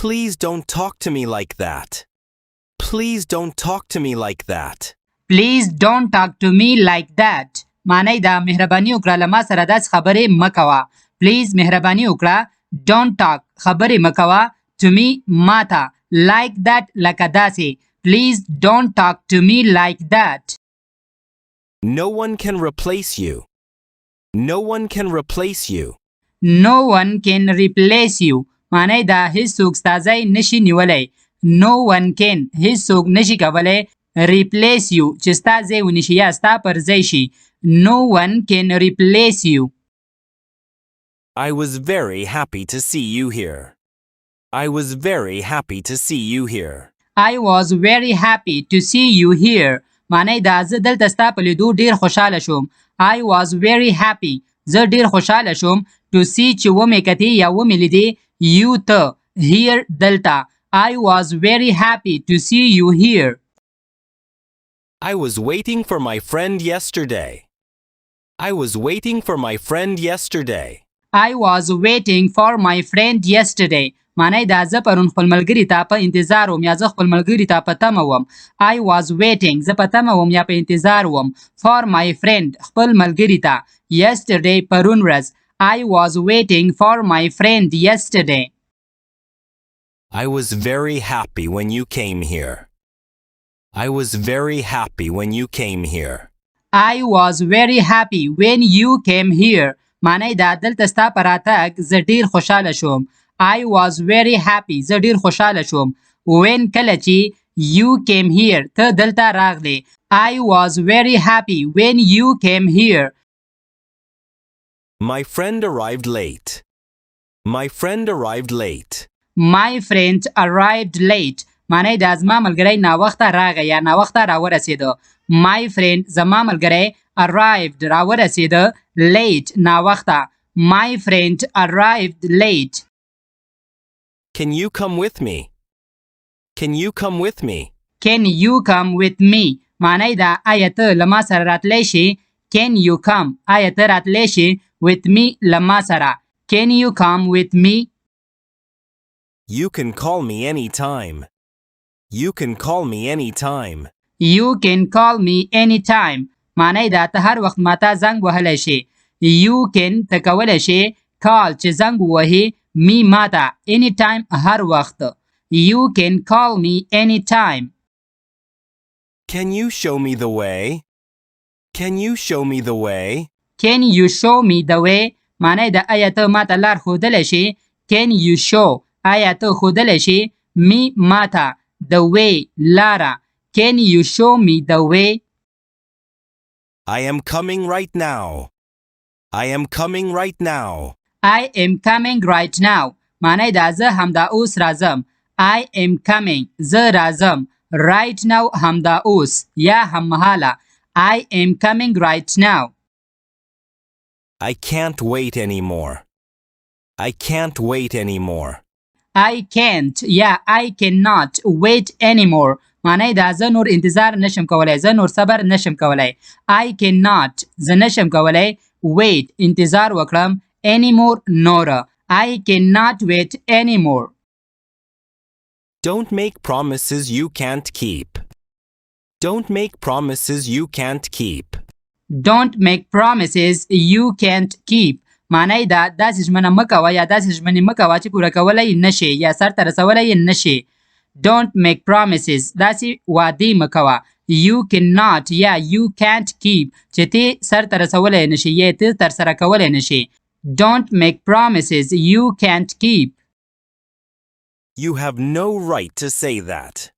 Please don't talk to me like that. Please don't talk to me like that. Please don't talk to me like that. معنی دا مهرباني وکړه له ما سره داسې خبرې مه کوه. Please مهرباني وکړه. Don't talk خبرې مه کوه. To me ماته. Like that لکه داسې. Please don't talk to me like that. No one can replace you. No one can replace you. No one can replace you. معنی دا هیڅوک ستا ځای نشي نیولی. No one can هیڅوک نشي کولی replace you چې ستا ځای ونیسي یا ستا پر ځای شي. No one can replace you. I was very happy to see you here. I was very happy to see you here. I was very happy to see you here. معنی دا زه دلته ستا په لیدو ډیر خوشحاله شوم. I was very happy. زه ډیر خوشحاله شوم to see چې ومې کتې یا ومې لیدې you ته here دلته. I was very happy to see you here. I was waiting for my friend yesterday. I was waiting for my friend yesterday. I was waiting for my friend yesterday. معنی دا زه پرون خپل ملګري ته په انتظار وم یا زه خپل ملګري ته په تمه وم. I was waiting زه په تمه وم یا په انتظار وم. For my friend خپل ملګري ته. Yesterday پرون ورځ. I was waiting for my friend yesterday. I was very happy when you came here. I was very happy when you came here. I was very happy when you came here. معنی دا دلته ستا په راتګ زه ډیر خوشحاله شوم. I was very happy زه ډیر خوشحاله شوم. When کله چې you came here ته دلته راغلی. I was very happy when you came here. My friend arrived late. My friend arrived late. My friend arrived late. معنی دا زما ملګری ناوخته راغی یا ناوخته راورسېده. My friend زما ملګری arrived راورسېده late ناوخته. My friend arrived late. Can you come with me? Can you come with me? Can you come with me? معنی دا آیا ته له ما سره راتلی شي. Can you come آیا ته راتلی شي with me له ما سره. Can you come with me? You can call me anytime. You can call me anytime. You can call me anytime. معنی دا ته هر وخت ماته زنګ وهلی شي. You can ته کولی شي call چې زنګ ووهي me ماته anytime هر وخت. You can call me anytime. Can you show me the way? Can you show me the way? Can you show me the way? معنی دا آیا ته ماته لار ښودلی شي. Can you show آیا ته ښودلی شي me ماته the way لاره. Can you show me the way? I am coming right now. I am coming right now. I am coming right now. معنی دا زه همدا اوس راځم. I am coming زه راځم. Right now همدا اوس یا هممهاله. I am coming right now. I can't wait anymore. I can't wait anymore. I can't یا I cannot wait anymore. معنی دا زه نور انتظار نشم کولی. زه نور صبر نشم کولی. I cannot زه نشم کولی wait انتظار وکړم anymore نور. I cannot wait anymore. Don't make promises you can't keep. Don't make promises you can't keep. Don't make promises you can't keep. معنی دا داسې ژمنه مه کوه یا داسې ژمنې مه کوه چې پوره کولی یې نشې یا سرته رسولی یې نشې. Don't make promises داسې وعدې مه کوه. You cannot یا you can't keep چې ته سرته رسولی نشې یا ته ترسره کولی نشې. Don't make promises you can't keep. You have no right to say that.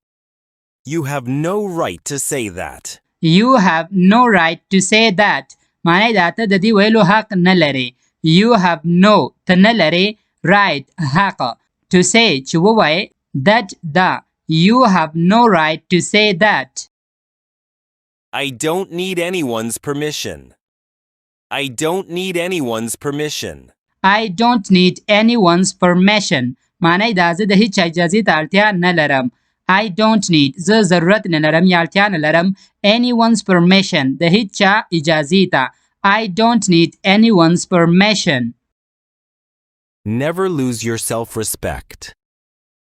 You have no right to say that. You have no right to say that. معنی دا ته د دې ویلو حق نه لرې. You have no ته نه لرې right حق to say چې ووایې that دا. You have no right to say that. I don't need anyone's permission. I don't need anyone's permission. I don't need anyone's permission. معنی دا زه د هیچ اجازې ته اړتیا نه لرم. I don't need زه ضرورت نه لرم یا اړتیا نه لرم anyone's permission د هیچ چا اجازې ته. I don't need anyone's permission. Never lose your self-respect.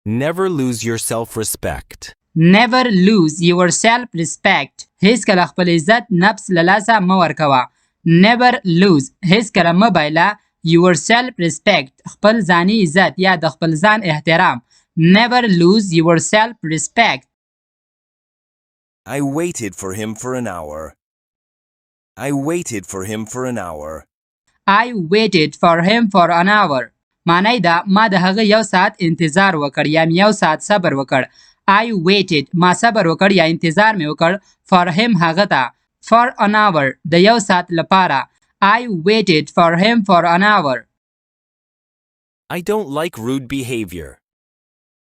Never lose your self-respect. Never lose your self-respect. هیڅ کله خپل عزت نفس له لاسه مه ورکوه. Never lose. هیڅ کله مه بایله your self-respect. خپل ځاني عزت یا د خپل ځان احترام. Never lose your self-respect. I waited for him for an hour. I waited for him for an hour. I waited for him for an hour. معنی دا ما د هغه یو ساعت انتظار وکړ یا یو ساعت صبر وکړ. I waited ما صبر وکړ یا انتظار مې وکړ for him هغه ته for an hour د یو ساعت لپاره. I waited for him for an hour. I don't like rude behavior.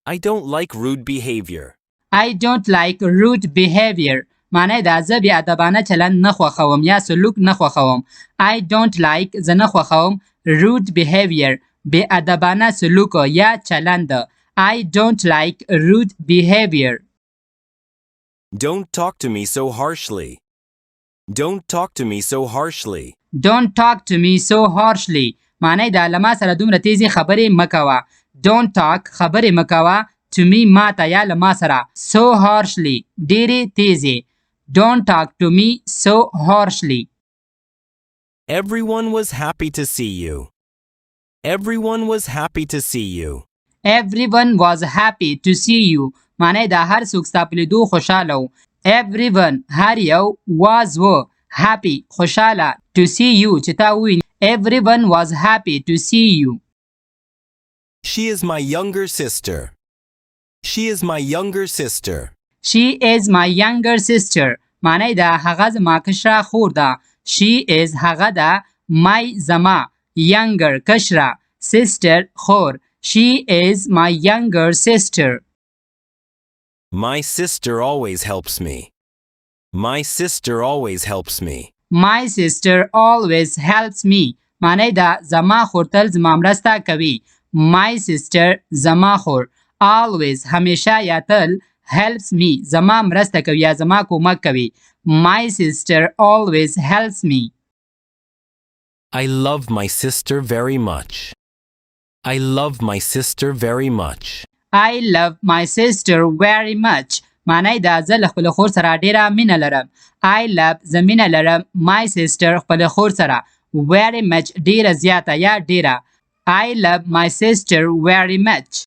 I don't like rude behavior. I don't like rude behavior. معنی دا زه بې ادبانه چلند نه خوښوم یا سلوک نه خوښوم. I don't like زه نه خوښوم rude behavior بې ادبانه سلوک یا چلند. I don't like rude behavior. Don't talk to me so harshly. Don't talk to me so harshly. Don't talk to me so harshly. معنی دا له ما سره دومره تیزی خبرې مه کوه. Don't talk خبرې مه کوه to me ما ته یا له ما سره so harshly ډېرې تیزې. Don't talk to me so harshly. Everyone was happy to see you. Everyone was happy to see you. Everyone was happy to see you. معنی دا هر څوک ستا په لیدو خوشحاله و. Everyone هر یو was و happy خوشحاله to see you چې تا وویني. Everyone was happy to see you. She is my younger sister. She is my younger sister. She is my younger sister. معنی دا هغه زما کشره خور ده. She is هغه ده my زما younger کشره sister خور. She is my younger sister. My sister always helps me. My sister always helps me. My sister always helps me. معنی دا زما خور تل زما مرسته کوي. My sister زما خور always همیشه یا تل helps me زما مرسته کوي یا زما کمک کوي. My sister always helps me. I love my sister very much. I love my sister very much. I love my sister very much. معنی دا زه له خپل خور سره ډیره مینه لرم. I love زه مینه لرم my sister خپل خور سره very much ډیره زیاته یا ډیره. I love my sister very much.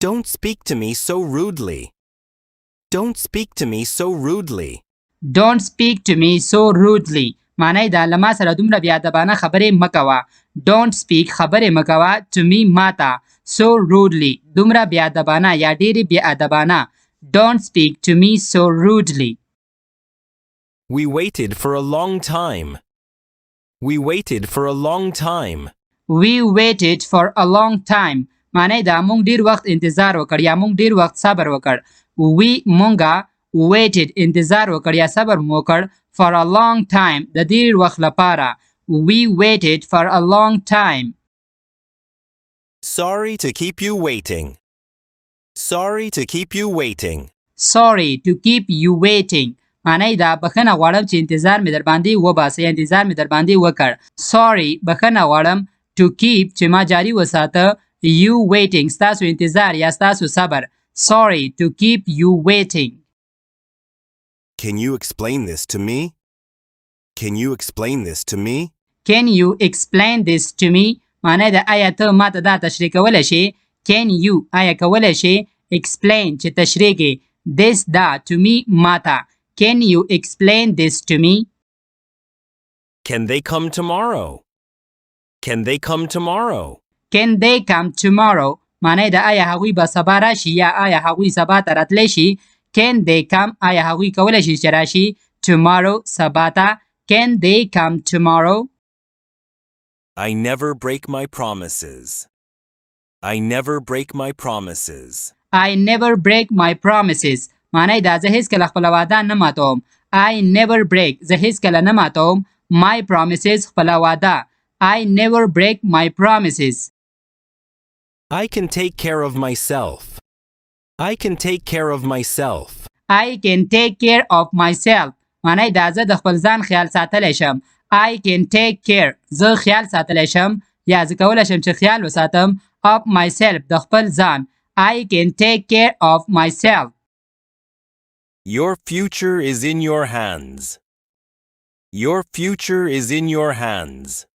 Don't speak to me so rudely. Don't speak to me so rudely. Don't speak to me so rudely. معنی دا له ما سره دومره بې ادبانه خبرې مه کوه. Don't speak خبرې مه کوه to me ما ته so rudely دومره بې ادبانه یا ډېرې بې ادبانه. Don't speak to me so rudely. We waited for a long time. We waited for a long time. We waited for a long time. معنی دا مونږ ډېر وخت انتظار وکړ یا مونږ ډېر وخت صبر وکړ. We مونږه waited انتظار وکړ یا صبر مو وکړ for a long time د ډېر وخت لپاره. We waited for a long time. Sorry to keep you waiting. Sorry to keep you waiting. Sorry to keep you waiting. معنی دا بخښنه غواړم چې انتظار مې در باندې وباسه یا انتظار مې در باندې وکړ. Sorry بخښنه غواړم to keep چې ما جاري وساته you waiting ستاسو انتظار یا ستاسو صبر. Sorry to keep you waiting. Can you explain this to me? Can you explain this to me? Can you explain this to me? معنی دا آیا ته ما ته دا تشریح کولی شې؟ Can you آیا کولی شې explain چې تشریح کې this دا to me ما ته. Can you explain this to me? Can they come tomorrow? Can they come tomorrow? Can they come tomorrow? معنی دا آیا هغوی به سبا راشي یا آیا هغوی سبا ته راتلی شي. Can they come آیا هغوی کولی شي چې راشي tomorrow سبا ته. Can they come tomorrow? I never break my promises. I never break my promises. I never break my promises. معنی دا زه هیڅکله خپله وعده نه ماتوم. I never break زه هیڅکله نه ماتوم my promises خپله وعده. I never break my promises. I can take care of myself. I can take care of myself. I can take care of myself. معنی دا زه د خپل ځان خیال ساتلی شم. I can take care زه خیال ساتلی شم یا زه کولی شم چې خیال وساتم of myself د خپل ځان. I can take care of myself. Your future is in your hands. Your future is in your hands.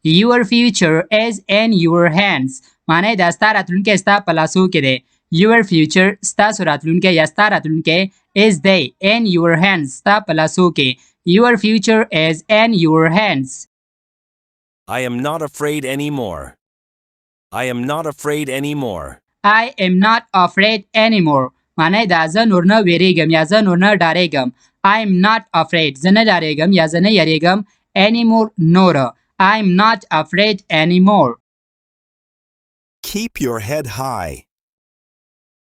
Your future is in your hands. معنی دا ستا راتلونکی ستا په لاسو کې دی. Your future ستاسو راتلونکی یا ستا راتلونکی is دی in your hands ستا په لاسو کې. Your future is in your hands. I am not afraid anymore. I am not afraid anymore. I am not afraid anymore. معنی دا زه نور نه ویریږم یا زه نور نه ډارېږم. I am not afraid. زه نه ډارېږم یا زه نه یریږم. Anymore نوره. I am not afraid anymore. Keep your head high.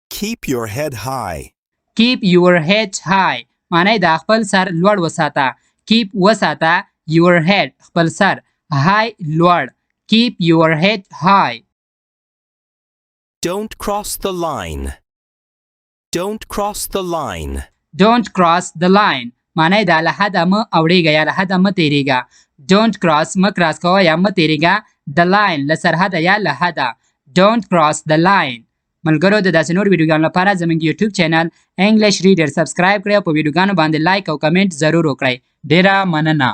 Keep your head high. Keep your head high. معنی دا خپل سر لوړ وساته. Keep وساته your head خپل سر. High لوړ. Keep your head high. Don't cross the line. Don't cross the line. Don't cross the line. معنی دا له حده مه اوړېږه یا له حده مه تېرېږه. Don't cross مه کراس کوه یا مه تېرېږه. The line له سرحده یا له حده. Don't cross the line. ملګرو د داسې نور ویډیوګانو لپاره زموږ یوټیوب چینل انګلیش ریډر سبسکرایب کړئ او په ویډیوګانو باندې لایک او کمنټ ضرور وکړئ. ډیره مننه.